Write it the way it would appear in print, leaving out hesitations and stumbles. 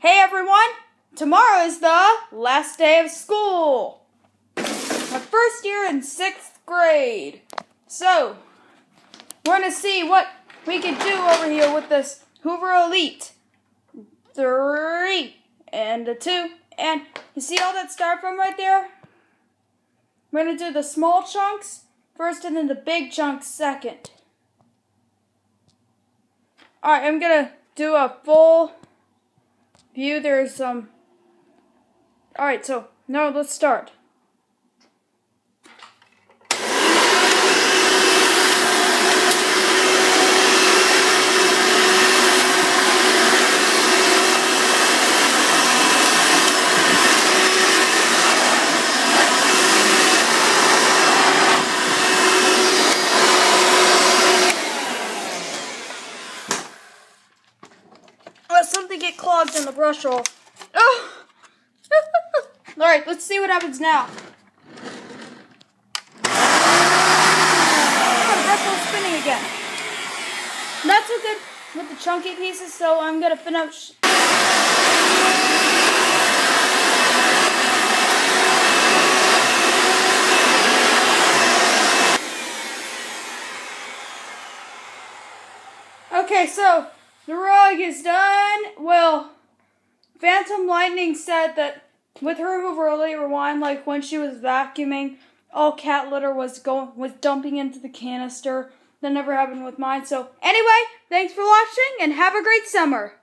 Hey everyone! Tomorrow is the last day of school. My first year in 6th grade. So, we're going to see what we can do over here with this Hoover Elite. 3 and a 2. And you see all that styrofoam right there? We're going to do the small chunks first and then the big chunks second. Alright, I'm going to do a full view. There's some... Alright, so now let's start. Let something get clogged in the brush roll. Oh! Alright, let's see what happens now. Oh, the brush roll's spinning again. Not so good with the chunky pieces, so I'm gonna finish. Okay, so the rug is done. Well, Phantom Lightning said that with her Hoover Elite Rewind, like when she was vacuuming, all cat litter was dumping into the canister. That never happened with mine. So anyway, thanks for watching and have a great summer.